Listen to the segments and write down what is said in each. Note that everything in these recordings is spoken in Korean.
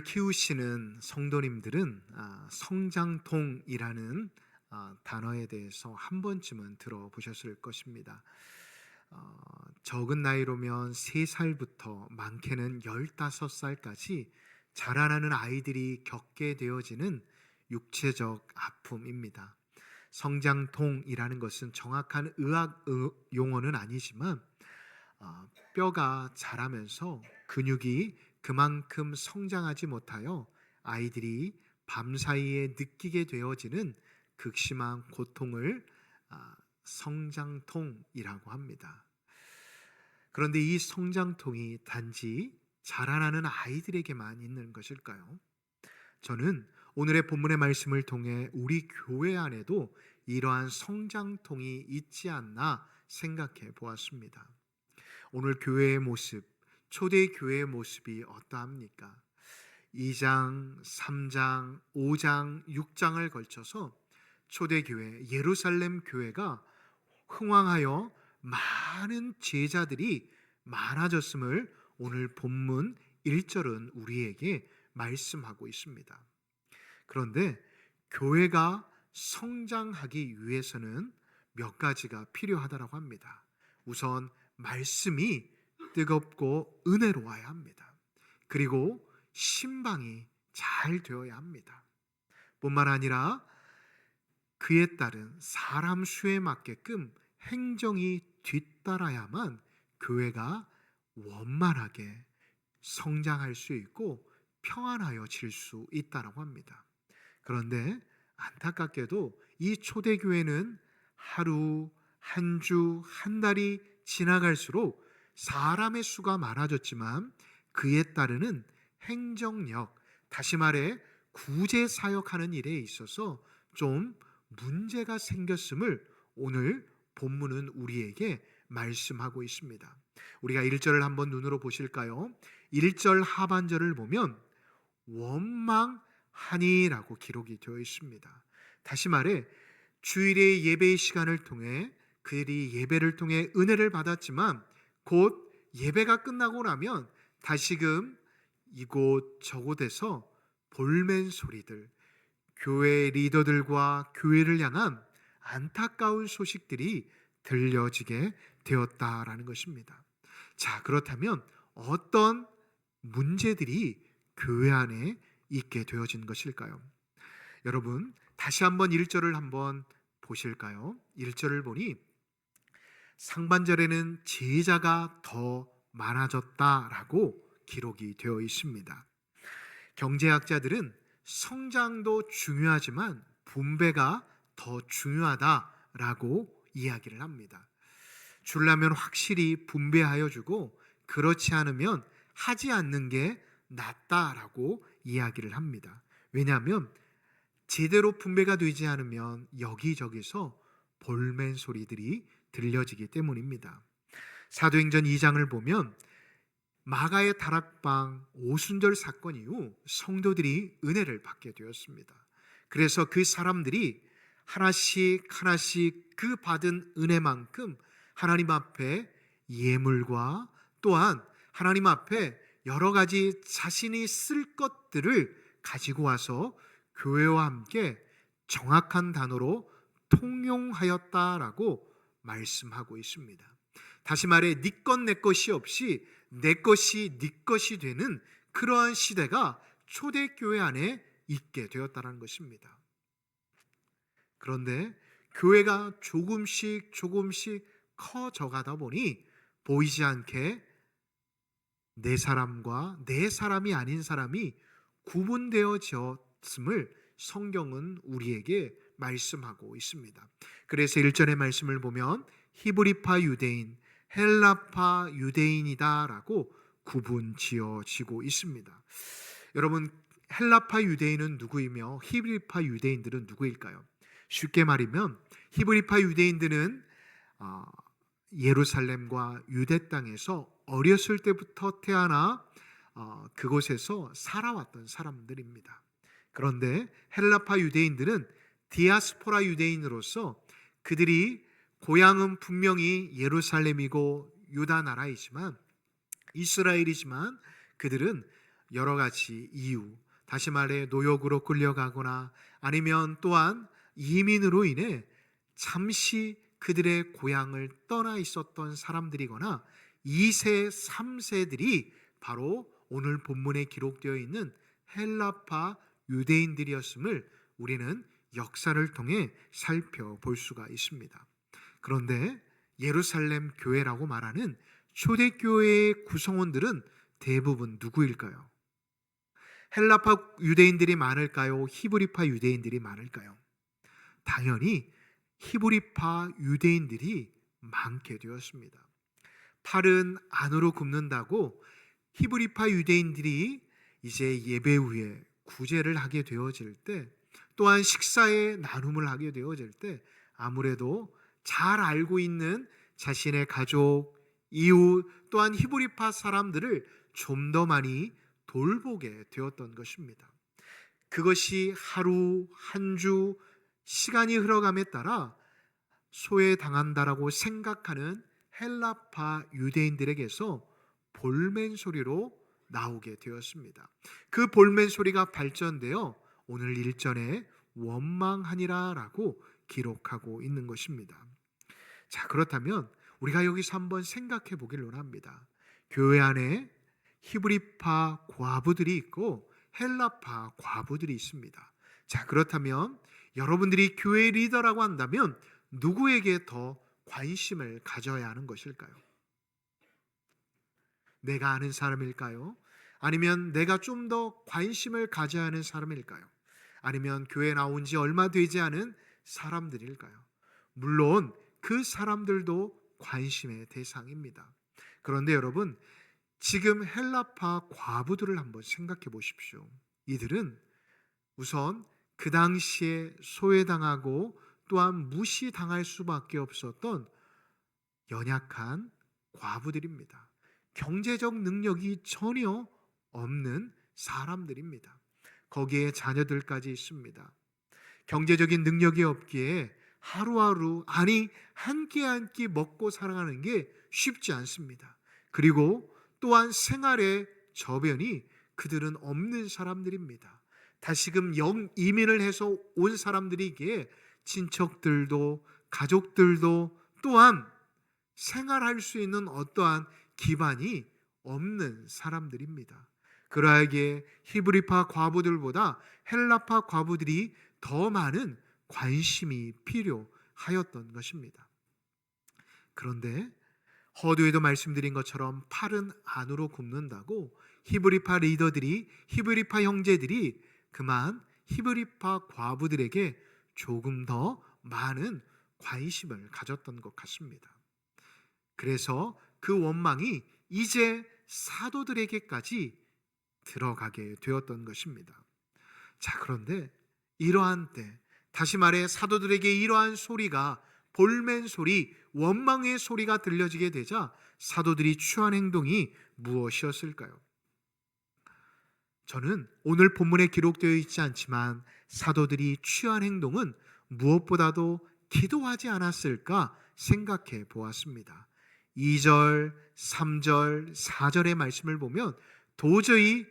자녀를 키우시는 성도님들은 성장통이라는 단어에 대해서 한 번쯤은 들어보셨을 것입니다. 적은 나이로면 3살부터 많게는 15살까지 자라나는 아이들이 겪게 되어지는 육체적 아픔입니다. 성장통이라는 것은 정확한 의학 용어는 아니지만 뼈가 자라면서 근육이 그만큼 성장하지 못하여 아이들이 밤사이에 느끼게 되어지는 극심한 고통을 성장통이라고 합니다. 그런데 이 성장통이 단지 자라나는 아이들에게만 있는 것일까요? 저는 오늘의 본문의 말씀을 통해 우리 교회 안에도 이러한 성장통이 있지 않나 생각해 보았습니다. 오늘 교회의 모습, 초대 교회의 모습이 어떠합니까? 2장, 3장, 5장, 6장을 걸쳐서 초대교회 예루살렘 교회가 흥왕하여 많은 제자들이 많아졌음을 오늘 본문 1절은 우리에게 말씀하고 있습니다. 그런데 교회가 성장하기 위해서는 몇 가지가 필요하다고 합니다. 우선 말씀이 뜨겁고 은혜로워야 합니다. 그리고 신방이 잘 되어야 합니다. 뿐만 아니라 그에 따른 사람 수에 맞게끔 행정이 뒤따라야만 교회가 원만하게 성장할 수 있고 평안하여질 수 있다고 합니다. 그런데 안타깝게도 이 초대교회는 하루, 한 주, 한 달이 지나갈수록 사람의 수가 많아졌지만 그에 따르는 행정력, 다시 말해 구제 사역하는 일에 있어서 좀 문제가 생겼음을 오늘 본문은 우리에게 말씀하고 있습니다. 우리가 1절을 한번 눈으로 보실까요? 1절 하반절을 보면 원망하니라고 기록이 되어 있습니다. 다시 말해 주일의 예배의 시간을 통해 그들이 예배를 통해 은혜를 받았지만 곧 예배가 끝나고 나면 다시금 이곳 저곳에서 볼멘 소리들, 교회 리더들과 교회를 향한 안타까운 소식들이 들려지게 되었다라는 것입니다. 자, 그렇다면 어떤 문제들이 교회 안에 있게 되어진 것일까요? 여러분, 다시 한번 1절을 한번 보실까요? 1절을 보니 상반절에는 제자가 더 많아졌다라고 기록이 되어 있습니다. 경제학자들은 성장도 중요하지만 분배가 더 중요하다라고 이야기를 합니다. 주려면 확실히 분배하여 주고 그렇지 않으면 하지 않는 게 낫다라고 이야기를 합니다. 왜냐하면 제대로 분배가 되지 않으면 여기저기서 볼멘 소리들이 들려지기 때문입니다. 사도행전 2장을 보면 마가의 다락방 오순절 사건 이후 성도들이 은혜를 받게 되었습니다. 그래서 그 사람들이 하나씩 하나씩 그 받은 은혜만큼 하나님 앞에 예물과 또한 하나님 앞에 여러 가지 자신이 쓸 것들을 가지고 와서 교회와 함께 정확한 단어로 통용하였다라고 말씀하고 있습니다. 다시 말해 네 것 내 것이 없이 내 것이 네 것이 되는 그러한 시대가 초대교회 안에 있게 되었다는 것입니다. 그런데 교회가 조금씩 커져가다 보니 보이지 않게 내 사람과 내 사람이 아닌 사람이 구분되어졌음을 성경은 우리에게 말씀하고 있습니다. 그래서 1절의 말씀을 보면 히브리파 유대인, 헬라파 유대인이다라고 구분 지어지고 있습니다. 여러분, 헬라파 유대인은 누구이며 히브리파 유대인들은 누구일까요? 쉽게 말하면 히브리파 유대인들은 예루살렘과 유대 땅에서 어렸을 때부터 태어나 그곳에서 살아왔던 사람들입니다. 그런데 헬라파 유대인들은 디아스포라 유대인으로서 그들이 고향은 분명히 예루살렘이고 유다 나라이지만 이스라엘이지만 그들은 여러 가지 이유, 다시 말해 노역으로 끌려가거나 아니면 또한 이민으로 인해 잠시 그들의 고향을 떠나 있었던 사람들이거나 2세, 3세들이 바로 오늘 본문에 기록되어 있는 헬라파 유대인들이었음을 우리는 역사를 통해 살펴볼 수가 있습니다. 그런데 예루살렘 교회라고 말하는 초대교회의 구성원들은 대부분 누구일까요? 헬라파 유대인들이 많을까요? 히브리파 유대인들이 많을까요? 당연히 히브리파 유대인들이 많게 되었습니다. 팔은 안으로 굽는다고 히브리파 유대인들이 이제 예배 후에 구제를 하게 되어질 때, 또한 식사에 나눔을 하게 되어질 때 아무래도 잘 알고 있는 자신의 가족, 이웃, 또한 히브리파 사람들을 좀 더 많이 돌보게 되었던 것입니다. 그것이 하루, 한 주, 시간이 흘러감에 따라 소외당한다라고 생각하는 헬라파 유대인들에게서 볼멘 소리로 나오게 되었습니다. 그 볼멘 소리가 발전되어 오늘 1절에 원망하니라 라고 기록하고 있는 것입니다. 자, 그렇다면 우리가 여기서 한번 생각해 보길 원합니다. 교회 안에 히브리파 과부들이 있고 헬라파 과부들이 있습니다. 자, 그렇다면 여러분들이 교회 리더라고 한다면 누구에게 더 관심을 가져야 하는 것일까요? 내가 아는 사람일까요? 아니면 내가 좀 더 관심을 가져야 하는 사람일까요? 아니면 교회 나온 지 얼마 되지 않은 사람들일까요? 물론 그 사람들도 관심의 대상입니다. 그런데 여러분, 지금 헬라파 과부들을 한번 생각해 보십시오. 이들은 우선 그 당시에 소외당하고 또한 무시당할 수밖에 없었던 연약한 과부들입니다. 경제적 능력이 전혀 없는 사람들입니다. 거기에 자녀들까지 있습니다. 경제적인 능력이 없기에 하루하루, 아니 한 끼 한 끼 먹고 살아가는 게 쉽지 않습니다. 그리고 또한 생활의 저변이 그들은 없는 사람들입니다. 다시금 이민을 해서 온 사람들이기에 친척들도 가족들도 또한 생활할 수 있는 어떠한 기반이 없는 사람들입니다. 그러하기에 히브리파 과부들보다 헬라파 과부들이 더 많은 관심이 필요하였던 것입니다. 그런데 허두에도 말씀드린 것처럼 팔은 안으로 굽는다고 히브리파 리더들이, 히브리파 형제들이 그만 히브리파 과부들에게 조금 더 많은 관심을 가졌던 것 같습니다. 그래서 그 원망이 이제 사도들에게까지 들어가게 되었던 것입니다. 자, 그런데 이러한 때, 다시 말해 사도들에게 이러한 소리가, 볼멘 소리, 원망의 소리가 들려지게 되자 사도들이 취한 행동이 무엇이었을까요? 저는 오늘 본문에 기록되어 있지 않지만 사도들이 취한 행동은 무엇보다도 기도하지 않았을까 생각해 보았습니다. 2절, 3절, 4절의 말씀을 보면 도저히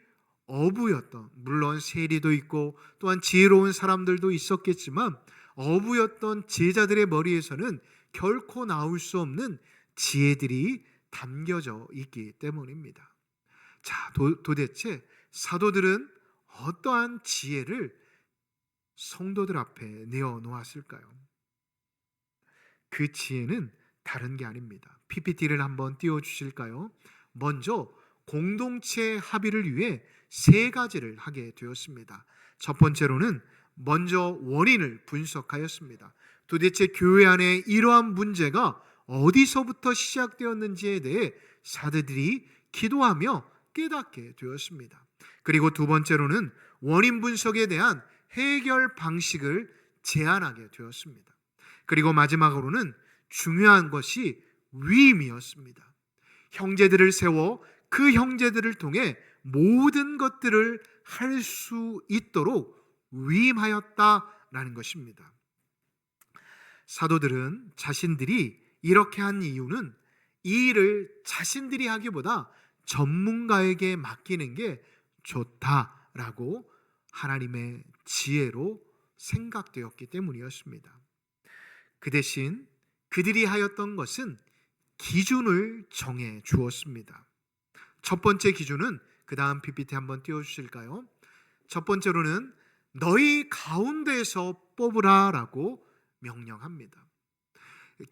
어부였던, 물론 세리도 있고 또한 지혜로운 사람들도 있었겠지만 어부였던 제자들의 머리에서는 결코 나올 수 없는 지혜들이 담겨져 있기 때문입니다. 자, 도대체 사도들은 어떠한 지혜를 성도들 앞에 내어놓았을까요? 그 지혜는 다른 게 아닙니다. PPT를 한번 띄워주실까요? 먼저 공동체 합의를 위해 3가지를 하게 되었습니다. 첫 번째로는 먼저 원인을 분석하였습니다. 도대체 교회 안에 이러한 문제가 어디서부터 시작되었는지에 대해 사도들이 기도하며 깨닫게 되었습니다. 그리고 두 번째로는 원인 분석에 대한 해결 방식을 제안하게 되었습니다. 그리고 마지막으로는 중요한 것이 위임이었습니다. 형제들을 세워 그 형제들을 통해 모든 것들을 할 수 있도록 위임하였다라는 것입니다. 사도들은 자신들이 이렇게 한 이유는 이 일을 자신들이 하기보다 전문가에게 맡기는 게 좋다라고 하나님의 지혜로 생각되었기 때문이었습니다. 그 대신 그들이 하였던 것은 기준을 정해 주었습니다. 첫 번째 기준은 그 다음 PPT 한번 띄워주실까요? 첫 번째로는 너희 가운데에서 뽑으라 라고 명령합니다.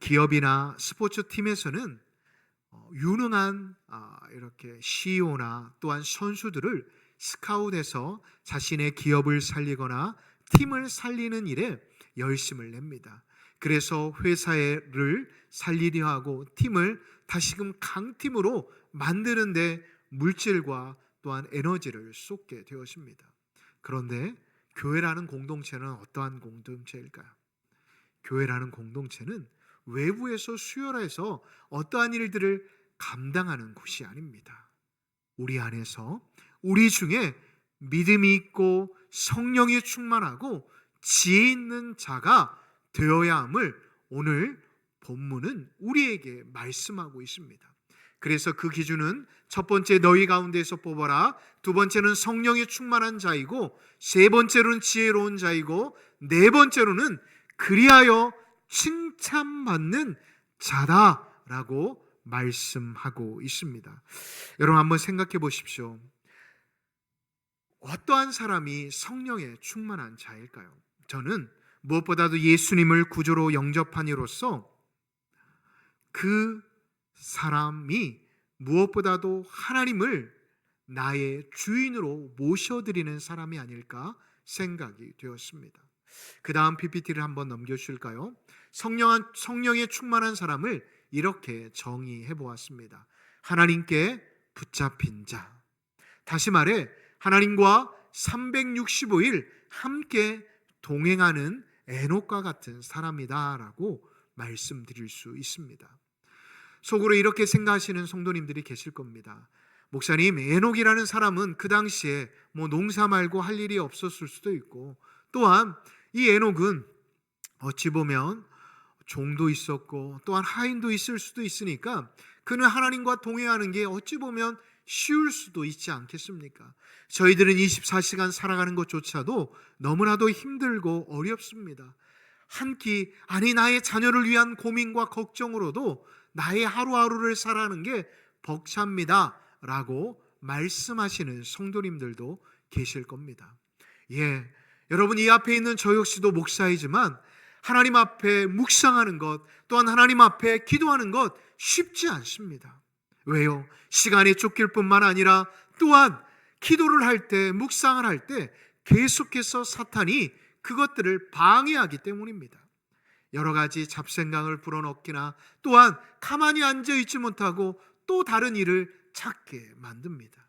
기업이나 스포츠 팀에서는 유능한 이렇게 CEO나 또한 선수들을 스카웃해서 자신의 기업을 살리거나 팀을 살리는 일에 열심을 냅니다. 그래서 회사를 살리려 하고 팀을 다시금 강팀으로 만드는데 물질과 또한 에너지를 쏟게 되었습니다. 그런데 교회라는 공동체는 어떠한 공동체일까요? 교회라는 공동체는 외부에서 수혈해서 어떠한 일들을 감당하는 곳이 아닙니다. 우리 안에서 우리 중에 믿음이 있고 성령이 충만하고 지혜 있는 자가 되어야 함을 오늘 본문은 우리에게 말씀하고 있습니다. 그래서 그 기준은 첫 번째 너희 가운데서 뽑아라, 두 번째는 성령이 충만한 자이고, 세 번째로는 지혜로운 자이고, 네 번째로는 그리하여 칭찬받는 자다라고 말씀하고 있습니다. 여러분 한번 생각해 보십시오. 어떠한 사람이 성령에 충만한 자일까요? 저는 무엇보다도 예수님을 구주로 영접한 이로써 그 사람이 무엇보다도 하나님을 나의 주인으로 모셔드리는 사람이 아닐까 생각이 되었습니다. 그 다음 PPT를 한번 넘겨주실까요? 성령에 충만한 사람을 이렇게 정의해 보았습니다. 하나님께 붙잡힌 자, 다시 말해 하나님과 365일 함께 동행하는 에녹과 같은 사람이다 라고 말씀드릴 수 있습니다. 속으로 이렇게 생각하시는 성도님들이 계실 겁니다. 목사님, 에녹이라는 사람은 그 당시에 농사 말고 할 일이 없었을 수도 있고, 또한 이 에녹은 어찌 보면 종도 있었고 또한 하인도 있을 수도 있으니까 그는 하나님과 동행하는 게 어찌 보면 쉬울 수도 있지 않겠습니까? 저희들은 24시간 살아가는 것조차도 너무나도 힘들고 어렵습니다. 한 끼, 아니 나의 자녀를 위한 고민과 걱정으로도 나의 하루하루를 살아가는 게 벅찹니다 라고 말씀하시는 성도님들도 계실 겁니다. 여러분, 이 앞에 있는 저 역시도 목사이지만 하나님 앞에 묵상하는 것, 또한 하나님 앞에 기도하는 것 쉽지 않습니다. 왜요? 시간이 쫓길 뿐만 아니라 또한 기도를 할 때, 묵상을 할 때 계속해서 사탄이 그것들을 방해하기 때문입니다. 여러 가지 잡생각을 불어넣기나 또한 가만히 앉아있지 못하고 또 다른 일을 찾게 만듭니다.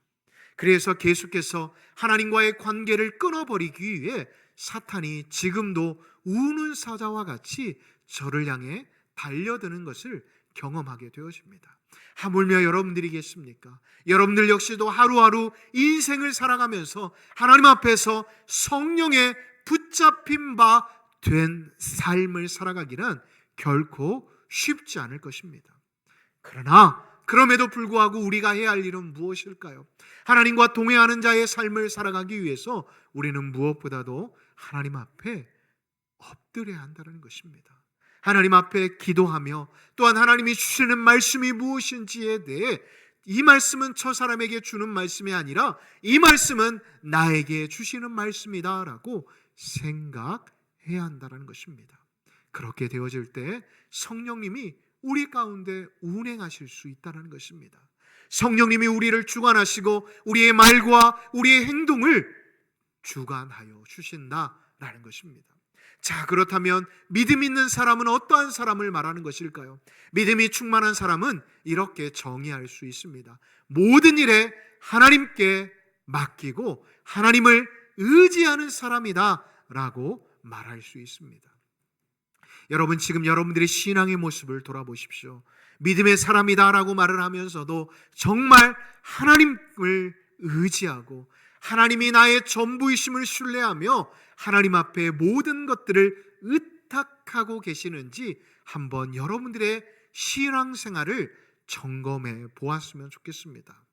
그래서 계속해서 하나님과의 관계를 끊어버리기 위해 사탄이 지금도 우는 사자와 같이 저를 향해 달려드는 것을 경험하게 되어집니다. 하물며 여러분들이겠습니까? 여러분들 역시도 하루하루 인생을 살아가면서 하나님 앞에서 성령에 붙잡힌 바 된 삶을 살아가기는 결코 쉽지 않을 것입니다. 그러나 그럼에도 불구하고 우리가 해야 할 일은 무엇일까요? 하나님과 동행하는 자의 삶을 살아가기 위해서 우리는 무엇보다도 하나님 앞에 엎드려야 한다는 것입니다. 하나님 앞에 기도하며 또한 하나님이 주시는 말씀이 무엇인지에 대해, 이 말씀은 저 사람에게 주는 말씀이 아니라 이 말씀은 나에게 주시는 말씀이다 라고 생각해야 한다는 것입니다. 그렇게 되어질 때 성령님이 우리 가운데 운행하실 수 있다는 것입니다. 성령님이 우리를 주관하시고 우리의 말과 우리의 행동을 주관하여 주신다라는 것입니다. 자, 그렇다면 믿음 있는 사람은 어떠한 사람을 말하는 것일까요? 믿음이 충만한 사람은 이렇게 정의할 수 있습니다. 모든 일에 하나님께 맡기고 하나님을 의지하는 사람이다 라고 말할 수 있습니다. 여러분, 지금 여러분들의 신앙의 모습을 돌아보십시오. 믿음의 사람이다 라고 말을 하면서도 정말 하나님을 의지하고 하나님이 나의 전부이심을 신뢰하며 하나님 앞에 모든 것들을 의탁하고 계시는지 한번 여러분들의 신앙생활을 점검해 보았으면 좋겠습니다.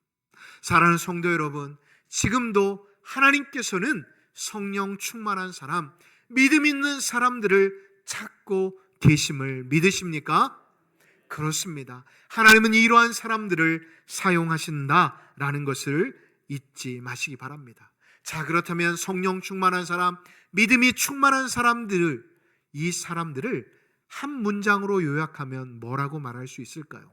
사랑하는 성도 여러분, 지금도 하나님께서는 성령 충만한 사람, 믿음 있는 사람들을 찾고 계심을 믿으십니까? 그렇습니다. 하나님은 이러한 사람들을 사용하신다라는 것을 잊지 마시기 바랍니다. 자, 그렇다면 성령 충만한 사람, 믿음이 충만한 사람들, 이 사람들을 한 문장으로 요약하면 뭐라고 말할 수 있을까요?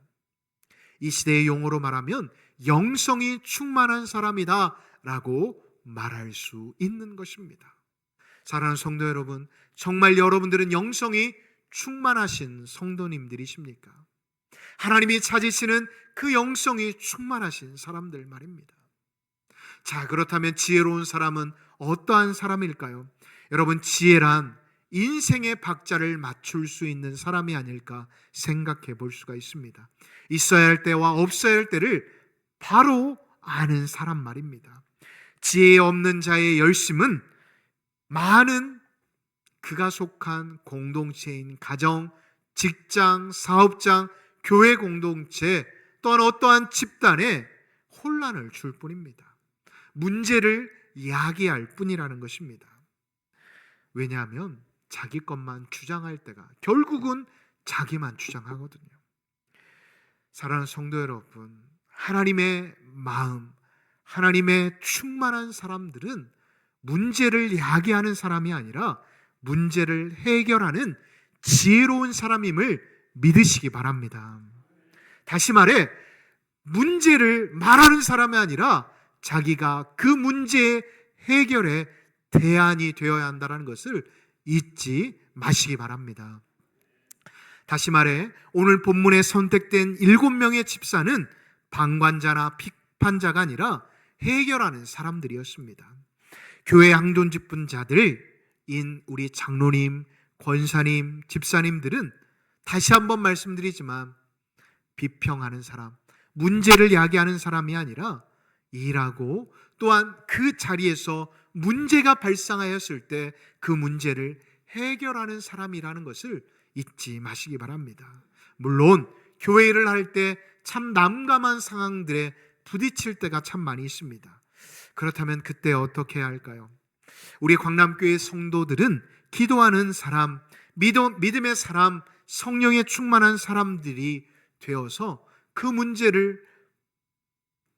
이 시대의 용어로 말하면 영성이 충만한 사람이다 라고 말할 수 있는 것입니다. 사랑하는 성도 여러분, 정말 여러분들은 영성이 충만하신 성도님들이십니까? 하나님이 찾으시는 그 영성이 충만하신 사람들 말입니다. 자, 그렇다면 지혜로운 사람은 어떠한 사람일까요? 여러분, 지혜란 인생의 박자를 맞출 수 있는 사람이 아닐까 생각해 볼 수가 있습니다. 있어야 할 때와 없어야 할 때를 바로 아는 사람 말입니다. 지혜 없는 자의 열심은 많은 그가 속한 공동체인 가정, 직장, 사업장, 교회 공동체 또한 어떠한 집단에 혼란을 줄 뿐입니다. 문제를 야기할 뿐이라는 것입니다. 왜냐하면 자기 것만 주장할 때가 결국은 자기만 주장하거든요. 사랑하는 성도 여러분, 하나님의 마음, 하나님의 충만한 사람들은 문제를 야기하는 사람이 아니라 문제를 해결하는 지혜로운 사람임을 믿으시기 바랍니다. 다시 말해, 문제를 말하는 사람이 아니라 자기가 그 문제의 해결에 대안이 되어야 한다는 것을 잊지 마시기 바랍니다. 다시 말해, 오늘 본문에 선택된 7명의 집사는 방관자나 비판자가 아니라 해결하는 사람들이었습니다. 교회 항존직분자들인 우리 장로님, 권사님, 집사님들은 다시 한번 말씀드리지만 비평하는 사람, 문제를 야기하는 사람이 아니라 일하고 또한 그 자리에서 문제가 발생하였을 때 그 문제를 해결하는 사람이라는 것을 잊지 마시기 바랍니다. 물론 교회 일을 할 때 참 난감한 상황들에 부딪힐 때가 참 많이 있습니다. 그렇다면 그때 어떻게 해야 할까요? 우리 광남교회 성도들은 기도하는 사람, 믿음의 사람, 성령에 충만한 사람들이 되어서 그 문제를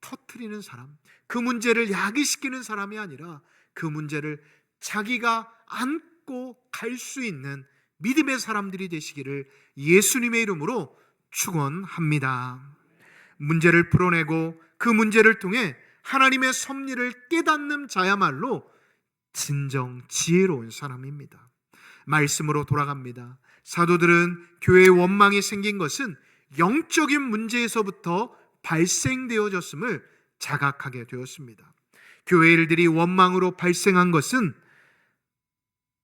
터뜨리는 사람, 그 문제를 야기시키는 사람이 아니라 그 문제를 자기가 안고 갈 수 있는 믿음의 사람들이 되시기를 예수님의 이름으로 축원합니다. 문제를 풀어내고 그 문제를 통해 하나님의 섭리를 깨닫는 자야말로 진정 지혜로운 사람입니다. 말씀으로 돌아갑니다. 사도들은 교회의 원망이 생긴 것은 영적인 문제에서부터 발생되어졌음을 자각하게 되었습니다. 교회 일들이 원망으로 발생한 것은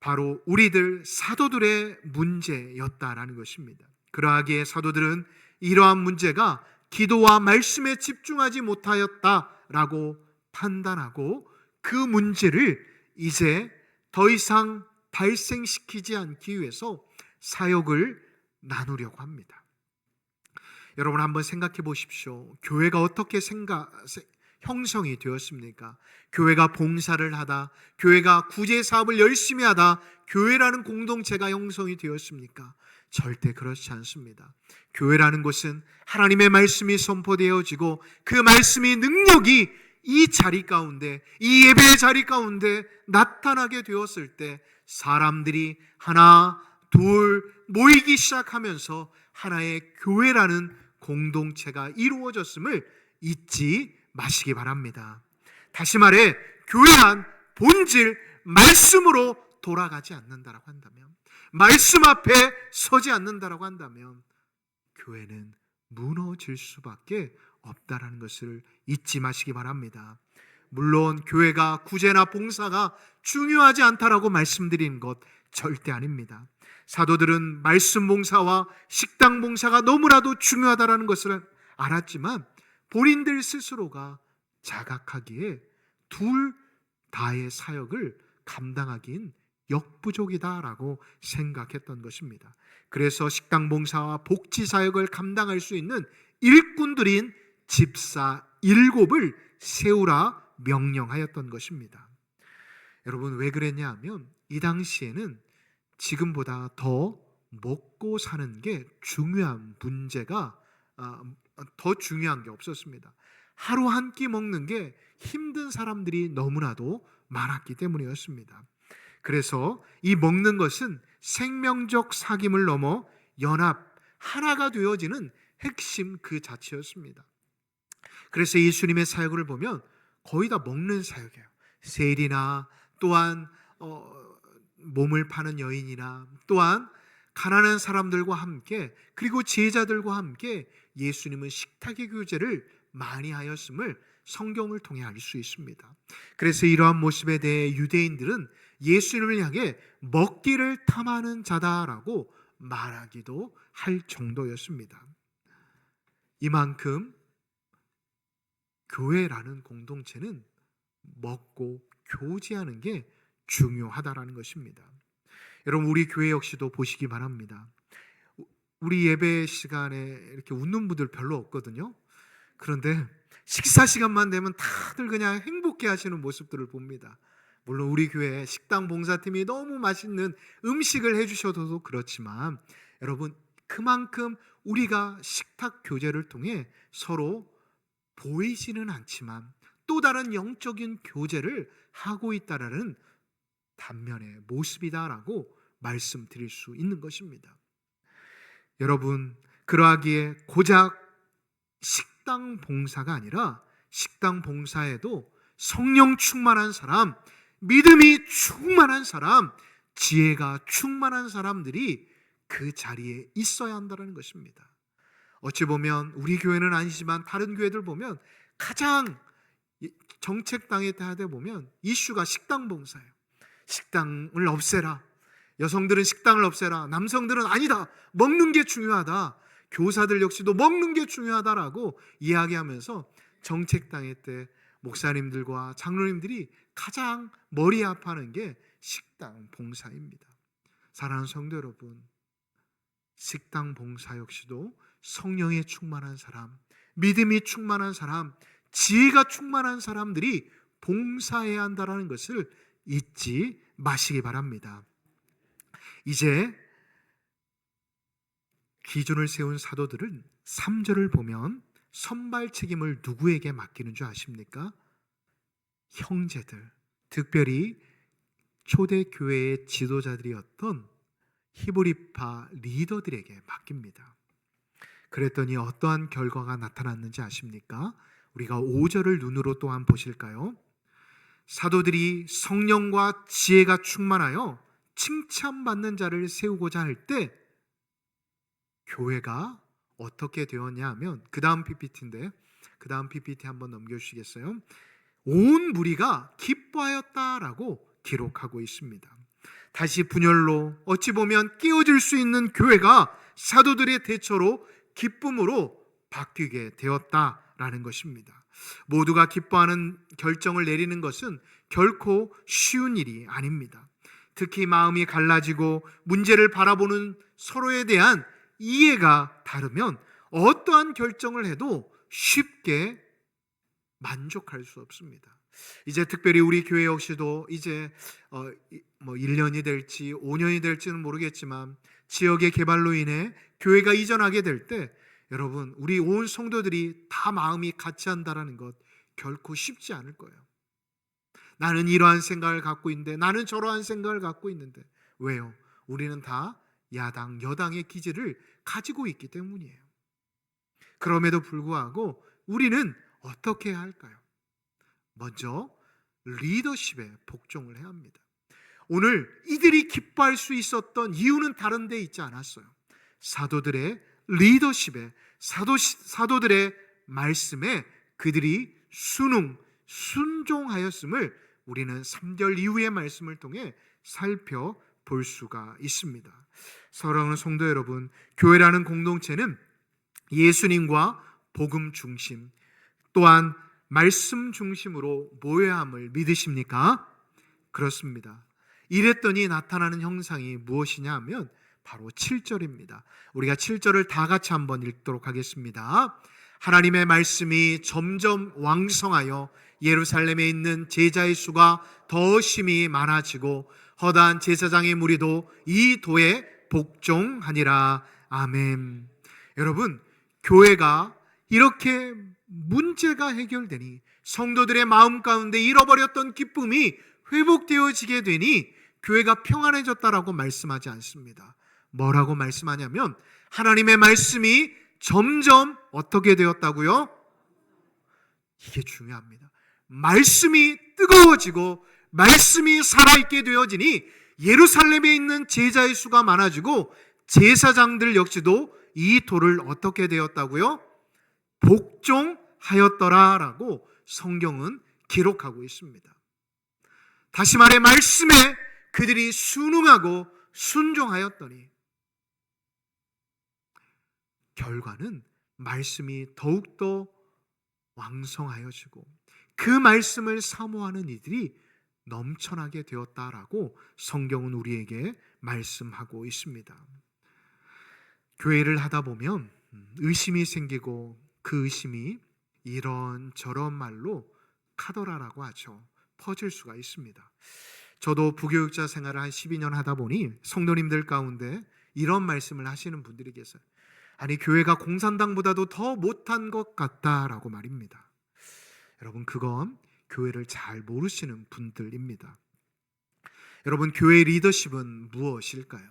바로 우리들 사도들의 문제였다라는 것입니다. 그러하기에 사도들은 이러한 문제가 기도와 말씀에 집중하지 못하였다라고 판단하고 그 문제를 이제 더 이상 발생시키지 않기 위해서 사역을 나누려고 합니다. 여러분 한번 생각해 보십시오. 교회가 어떻게 형성이 되었습니까? 교회가 봉사를 하다, 교회가 구제 사업을 열심히 하다 교회라는 공동체가 형성이 되었습니까? 절대 그렇지 않습니다. 교회라는 곳은 하나님의 말씀이 선포되어지고 그 말씀이 능력이 이 자리 가운데, 이 예배의 자리 가운데 나타나게 되었을 때 사람들이 하나, 둘 모이기 시작하면서 하나의 교회라는 공동체가 이루어졌음을 잊지 마시기 바랍니다. 다시 말해, 교회란 본질 말씀으로 돌아가지 않는다라고 한다면, 말씀 앞에 서지 않는다라고 한다면 교회는 무너질 수밖에 없다라는 것을 잊지 마시기 바랍니다. 물론 교회가 구제나 봉사가 중요하지 않다라고 말씀드린 것 절대 아닙니다. 사도들은 말씀 봉사와 식당 봉사가 너무나도 중요하다라는 것을 알았지만 본인들 스스로가 자각하기에 둘 다의 사역을 감당하기엔 역부족이다라고 생각했던 것입니다. 그래서 식당 봉사와 복지 사역을 감당할 수 있는 일꾼들인 집사 7을 세우라 명령하였던 것입니다. 여러분, 왜 그랬냐 하면 이 당시에는 지금보다 더 먹고 사는 게 중요한 문제가 더 중요한 게 없었습니다. 하루 한 끼 먹는 게 힘든 사람들이 너무나도 많았기 때문이었습니다. 그래서 이 먹는 것은 생명적 사귐을 넘어 연합, 하나가 되어지는 핵심 그 자체였습니다. 그래서 예수님의 사역을 보면 거의 다 먹는 사역이에요. 세일이나 또한 몸을 파는 여인이나 또한 가난한 사람들과 함께, 그리고 제자들과 함께 예수님은 식탁의 교제를 많이 하였음을 성경을 통해 알 수 있습니다. 그래서 이러한 모습에 대해 유대인들은 예수님을 향해 먹기를 탐하는 자다라고 말하기도 할 정도였습니다. 이만큼 교회라는 공동체는 먹고 교제하는 게 중요하다라는 것입니다. 여러분, 우리 교회 역시도 보시기 바랍니다. 우리 예배 시간에 이렇게 웃는 분들 별로 없거든요. 그런데 식사 시간만 되면 다들 그냥 행복해 하시는 모습들을 봅니다. 물론 우리 교회 식당 봉사팀이 너무 맛있는 음식을 해주셔도 그렇지만 여러분, 그만큼 우리가 식탁 교제를 통해 서로 보이지는 않지만 또 다른 영적인 교제를 하고 있다라는 단면의 모습이다라고 말씀드릴 수 있는 것입니다. 여러분, 그러하기에 고작 식당 봉사가 아니라 식당 봉사에도 성령 충만한 사람, 믿음이 충만한 사람, 지혜가 충만한 사람들이 그 자리에 있어야 한다는 것입니다. 어찌 보면 우리 교회는 아니지만 다른 교회들 보면 가장 정책당에 하다 보면 이슈가 식당 봉사예요. 식당을 없애라. 여성들은 식당을 없애라. 남성들은 아니다. 먹는 게 중요하다. 교사들 역시도 먹는 게 중요하다라고 이야기하면서 정책당회 때 목사님들과 장로님들이 가장 머리 아파하는 게 식당 봉사입니다. 사랑하는 성도 여러분, 식당 봉사 역시도 성령에 충만한 사람, 믿음이 충만한 사람, 지혜가 충만한 사람들이 봉사해야 한다는 것을 잊지 마시기 바랍니다. 이제 기준을 세운 사도들은 3절을 보면 선발 책임을 누구에게 맡기는 줄 아십니까? 형제들, 특별히 초대교회의 지도자들이었던 히브리파 리더들에게 맡깁니다. 그랬더니 어떠한 결과가 나타났는지 아십니까? 우리가 5절을 눈으로 또한 보실까요? 사도들이 성령과 지혜가 충만하여 칭찬받는 자를 세우고자 할 때 교회가 어떻게 되었냐 하면 그 다음 PPT인데, 그 다음 PPT 한번 넘겨주시겠어요? 온 무리가 기뻐하였다라고 기록하고 있습니다. 다시 분열로 어찌 보면 깨어질 수 있는 교회가 사도들의 대처로 기쁨으로 바뀌게 되었다라는 것입니다. 모두가 기뻐하는 결정을 내리는 것은 결코 쉬운 일이 아닙니다. 특히 마음이 갈라지고 문제를 바라보는 서로에 대한 이해가 다르면 어떠한 결정을 해도 쉽게 만족할 수 없습니다. 이제 특별히 우리 교회 역시도 이제 1년이 될지 5년이 될지는 모르겠지만 지역의 개발로 인해 교회가 이전하게 될 때 여러분, 우리 온 성도들이 다 마음이 같이 한다는 것 결코 쉽지 않을 거예요. 나는 이러한 생각을 갖고 있는데, 나는 저러한 생각을 갖고 있는데. 왜요? 우리는 다 야당, 여당의 기질을 가지고 있기 때문이에요. 그럼에도 불구하고 우리는 어떻게 해야 할까요? 먼저 리더십에 복종을 해야 합니다. 오늘 이들이 기뻐할 수 있었던 이유는 다른 데 있지 않았어요. 사도들의 리더십에, 사도들의 말씀에 그들이 순종하였음을 우리는 3절 이후의 말씀을 통해 살펴볼 수가 있습니다. 사랑하는 성도 여러분, 교회라는 공동체는 예수님과 복음 중심, 또한 말씀 중심으로 모여야 함을 믿으십니까? 그렇습니다. 이랬더니 나타나는 형상이 무엇이냐 하면 바로 7절입니다. 우리가 7절을 다 같이 한번 읽도록 하겠습니다. 하나님의 말씀이 점점 왕성하여 예루살렘에 있는 제자의 수가 더 심히 많아지고 허다한 제사장의 무리도 이 도에 복종하니라. 아멘. 여러분, 교회가 이렇게 문제가 해결되니, 성도들의 마음 가운데 잃어버렸던 기쁨이 회복되어지게 되니 교회가 평안해졌다라고 말씀하지 않습니다. 뭐라고 말씀하냐면 하나님의 말씀이 점점 어떻게 되었다고요? 이게 중요합니다. 말씀이 뜨거워지고 말씀이 살아있게 되어지니 예루살렘에 있는 제자의 수가 많아지고 제사장들 역시도 이 도를 어떻게 되었다고요? 복종하였더라라고 성경은 기록하고 있습니다. 다시 말해 말씀에 그들이 순응하고 순종하였더니 결과는 말씀이 더욱더 왕성하여지고 그 말씀을 사모하는 이들이 넘쳐나게 되었다라고 성경은 우리에게 말씀하고 있습니다. 교회를 하다 보면 의심이 생기고 그 의심이 이런저런 말로 카더라라고 하죠. 퍼질 수가 있습니다. 저도 부교육자 생활을 한 12년 하다 보니 성도님들 가운데 이런 말씀을 하시는 분들이 계세요. 아니, 교회가 공산당보다도 더 못한 것 같다라고 말입니다. 여러분, 그건 교회를 잘 모르시는 분들입니다. 여러분, 교회 리더십은 무엇일까요?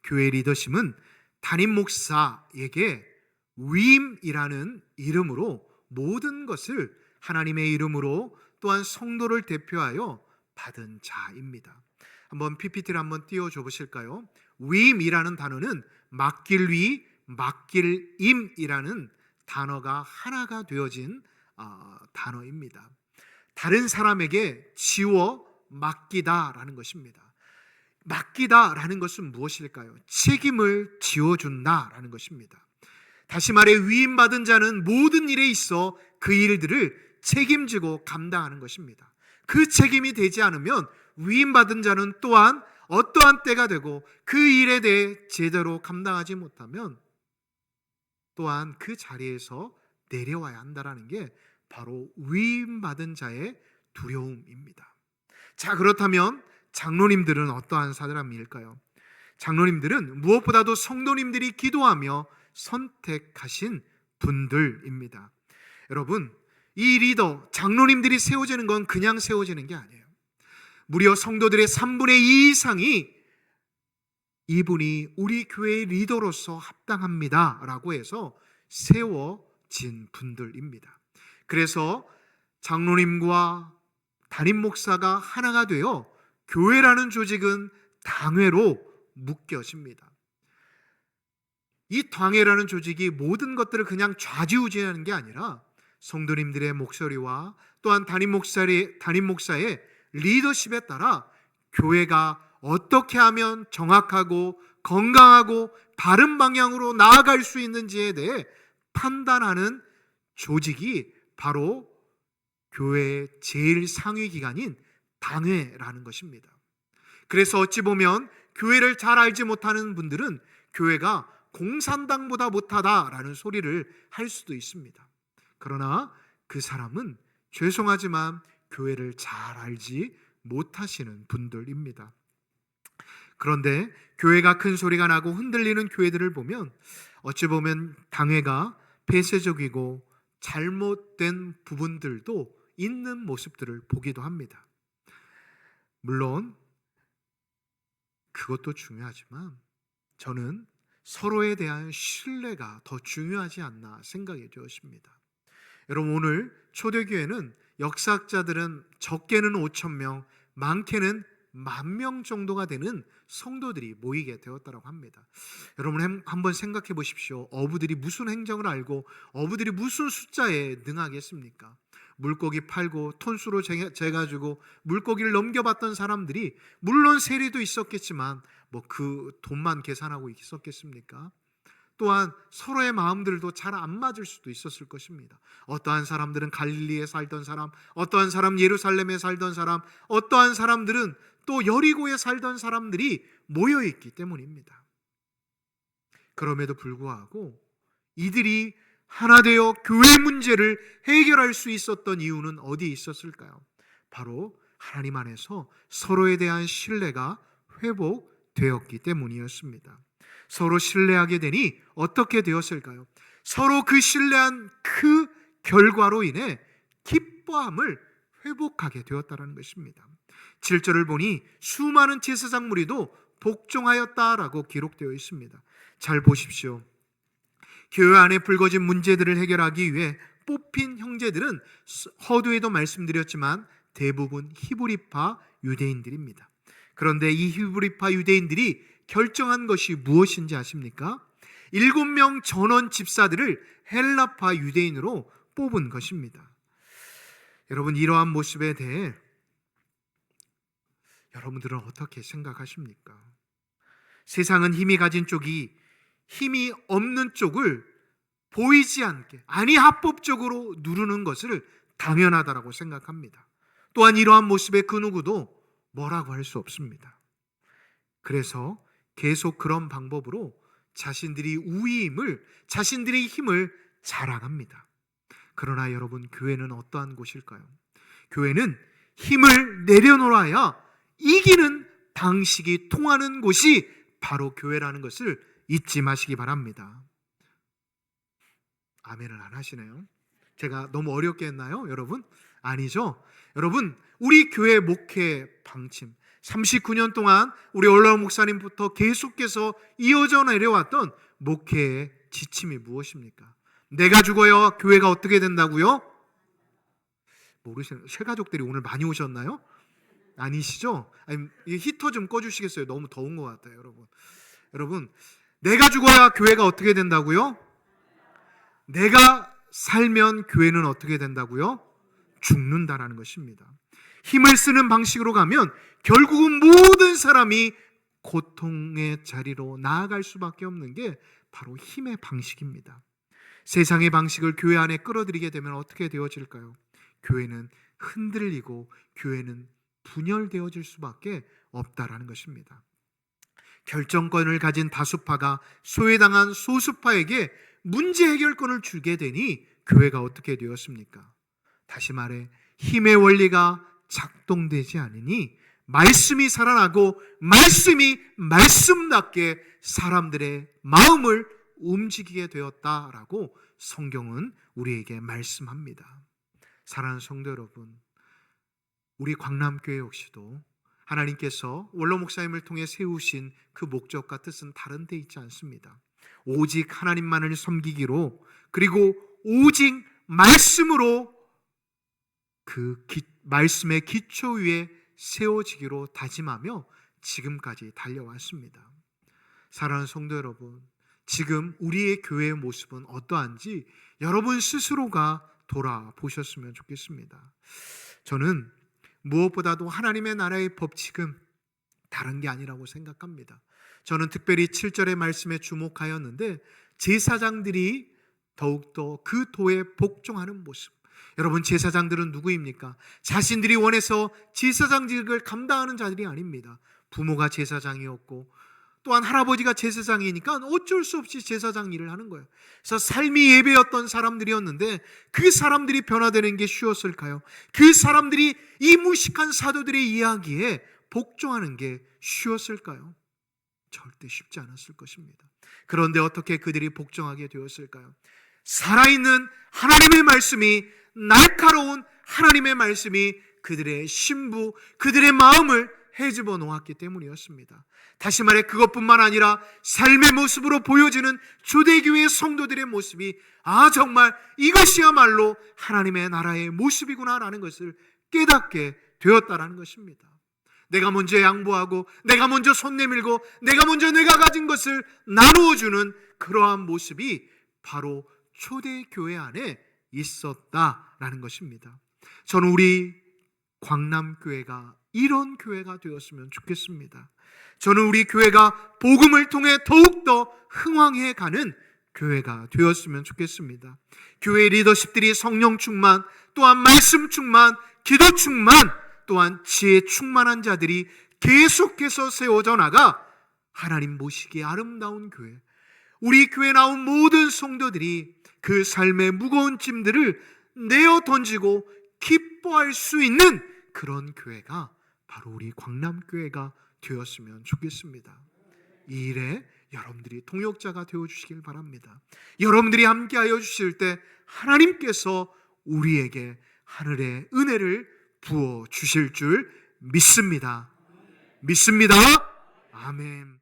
교회 리더십은 담임 목사에게 위임이라는 이름으로 모든 것을 하나님의 이름으로 또한 성도를 대표하여 받은 자입니다. 한번 PPT를 한번 띄워줘 보실까요? 위임이라는 단어는 맡길 위, 맡길 임이라는 단어가 하나가 되어진 단어입니다. 다른 사람에게 지워 맡기다라는 것입니다. 맡기다라는 것은 무엇일까요? 책임을 지워준다라는 것입니다. 다시 말해 위임받은 자는 모든 일에 있어 그 일들을 책임지고 감당하는 것입니다. 그 책임이 되지 않으면 위임받은 자는 또한 어떠한 때가 되고 그 일에 대해 제대로 감당하지 못하면 또한 그 자리에서 내려와야 한다는 게 바로 위임받은 자의 두려움입니다. 자, 그렇다면 장로님들은 어떠한 사람일까요? 장로님들은 무엇보다도 성도님들이 기도하며 선택하신 분들입니다. 여러분, 이 리더, 장로님들이 세워지는 건 그냥 세워지는 게 아니에요. 무려 성도들의 3분의 2 이상이 이분이 우리 교회의 리더로서 합당합니다 라고 해서 세워진 분들입니다. 그래서 장로님과 담임 목사가 하나가 되어 교회라는 조직은 당회로 묶여집니다. 이 당회라는 조직이 모든 것들을 그냥 좌지우지하는 게 아니라 성도님들의 목소리와 또한 담임 목사의 리더십에 따라 교회가 어떻게 하면 정확하고 건강하고 바른 방향으로 나아갈 수 있는지에 대해 판단하는 조직이 바로 교회의 제일 상위 기관인 당회라는 것입니다. 그래서 어찌 보면 교회를 잘 알지 못하는 분들은 교회가 공산당보다 못하다라는 소리를 할 수도 있습니다. 그러나 그 사람은 죄송하지만 교회를 잘 알지 못하시는 분들입니다. 그런데 교회가 큰 소리가 나고 흔들리는 교회들을 보면 어찌 보면 당회가 폐쇄적이고 잘못된 부분들도 있는 모습들을 보기도 합니다. 물론 그것도 중요하지만 저는 서로에 대한 신뢰가 더 중요하지 않나 생각이 되었습니다. 여러분, 오늘 초대교회는 역사학자들은 적게는 5,000명, 많게는 10,000명 정도가 되는 성도들이 모이게 되었다고 합니다. 여러분 한번 생각해 보십시오. 어부들이 무슨 행정을 알고 어부들이 무슨 숫자에 능하겠습니까? 물고기 팔고 톤수로 재가지고 물고기를 넘겨봤던 사람들이 물론 세리도 있었겠지만 뭐 그 돈만 계산하고 있었겠습니까? 또한 서로의 마음들도 잘 안 맞을 수도 있었을 것입니다. 어떠한 사람들은 갈릴리에 살던 사람, 어떠한 사람 예루살렘에 살던 사람, 어떠한 사람들은 또 여리고에 살던 사람들이 모여있기 때문입니다. 그럼에도 불구하고 이들이 하나 되어 교회 문제를 해결할 수 있었던 이유는 어디에 있었을까요? 바로 하나님 안에서 서로에 대한 신뢰가 회복되었기 때문이었습니다. 서로 신뢰하게 되니 어떻게 되었을까요? 서로 그 신뢰한 그 결과로 인해 기뻐함을 회복하게 되었다는 것입니다. 7절을 보니 수많은 제사장 무리도 복종하였다라고 기록되어 있습니다. 잘 보십시오. 교회 안에 불거진 문제들을 해결하기 위해 뽑힌 형제들은 허두에도 말씀드렸지만 대부분 히브리파 유대인들입니다. 그런데 이 히브리파 유대인들이 결정한 것이 무엇인지 아십니까? 7명 전원 집사들을 헬라파 유대인으로 뽑은 것입니다. 여러분, 이러한 모습에 대해 여러분들은 어떻게 생각하십니까? 세상은 힘이 가진 쪽이 힘이 없는 쪽을 보이지 않게, 아니 합법적으로 누르는 것을 당연하다라고 생각합니다. 또한 이러한 모습에 그 누구도 뭐라고 할 수 없습니다. 그래서 계속 그런 방법으로 자신들이 우위임을, 자신들의 힘을 자랑합니다. 그러나 여러분, 교회는 어떠한 곳일까요? 교회는 힘을 내려놓아야 이기는 방식이 통하는 곳이 바로 교회라는 것을 잊지 마시기 바랍니다. 아멘을 안 하시네요. 제가 너무 어렵게 했나요, 여러분? 아니죠. 여러분, 우리 교회 목회 방침 39년 동안 우리 올라오 목사님부터 계속해서 이어져 내려왔던 목회의 지침이 무엇입니까? 내가 죽어야 교회가 어떻게 된다고요? 모르시는 쇠가족들이 오늘 많이 오셨나요? 아니시죠? 아니, 히터 좀 꺼주시겠어요? 너무 더운 것 같아요, 여러분. 여러분, 내가 죽어야 교회가 어떻게 된다고요? 내가 살면 교회는 어떻게 된다고요? 죽는다라는 것입니다. 힘을 쓰는 방식으로 가면 결국은 모든 사람이 고통의 자리로 나아갈 수밖에 없는 게 바로 힘의 방식입니다. 세상의 방식을 교회 안에 끌어들이게 되면 어떻게 되어질까요? 교회는 흔들리고 교회는 분열되어질 수밖에 없다라는 것입니다. 결정권을 가진 다수파가 소외당한 소수파에게 문제 해결권을 주게 되니 교회가 어떻게 되었습니까? 다시 말해 힘의 원리가 작동되지 않으니 말씀이 살아나고 말씀이 말씀답게 사람들의 마음을 움직이게 되었다라고 성경은 우리에게 말씀합니다. 사랑하는 성도 여러분, 우리 광남교회 역시도 하나님께서 원로 목사님을 통해 세우신 그 목적과 뜻은 다른 데 있지 않습니다. 오직 하나님만을 섬기기로, 그리고 오직 말씀으로 그 말씀의 기초 위에 세워지기로 다짐하며 지금까지 달려왔습니다. 사랑하는 성도 여러분, 지금 우리의 교회의 모습은 어떠한지 여러분 스스로가 돌아보셨으면 좋겠습니다. 저는 무엇보다도 하나님의 나라의 법칙은 다른 게 아니라고 생각합니다. 저는 특별히 7절의 말씀에 주목하였는데, 제사장들이 더욱더 그 도에 복종하는 모습. 여러분, 제사장들은 누구입니까? 자신들이 원해서 제사장직을 감당하는 자들이 아닙니다. 부모가 제사장이었고 또한 할아버지가 제사장이니까 어쩔 수 없이 제사장 일을 하는 거예요. 그래서 삶이 예배였던 사람들이었는데 그 사람들이 변화되는 게 쉬웠을까요? 그 사람들이 이 무식한 사도들의 이야기에 복종하는 게 쉬웠을까요? 절대 쉽지 않았을 것입니다. 그런데 어떻게 그들이 복종하게 되었을까요? 살아있는 하나님의 말씀이, 날카로운 하나님의 말씀이 그들의 신부, 그들의 마음을 헤집어 놓았기 때문이었습니다. 다시 말해 그것뿐만 아니라 삶의 모습으로 보여지는 초대교회의 성도들의 모습이 정말 이것이야말로 하나님의 나라의 모습이구나라는 것을 깨닫게 되었다라는 것입니다. 내가 먼저 양보하고 내가 먼저 손 내밀고 내가 먼저 내가 가진 것을 나누어주는 그러한 모습이 바로 초대교회 안에 있었다라는 것입니다. 저는 우리 광남교회가 이런 교회가 되었으면 좋겠습니다. 저는 우리 교회가 복음을 통해 더욱더 흥왕해 가는 교회가 되었으면 좋겠습니다. 교회 리더십들이 성령 충만, 또한 말씀 충만, 기도 충만, 또한 지혜 충만한 자들이 계속해서 세워져 나가 하나님 보시기에 아름다운 교회, 우리 교회에 나온 모든 성도들이 그 삶의 무거운 짐들을 내어 던지고 기뻐할 수 있는 그런 교회가 바로 우리 광남교회가 되었으면 좋겠습니다. 이 일에 여러분들이 동역자가 되어주시길 바랍니다. 여러분들이 함께하여 주실 때 하나님께서 우리에게 하늘의 은혜를 부어주실 줄 믿습니다. 믿습니다. 아멘.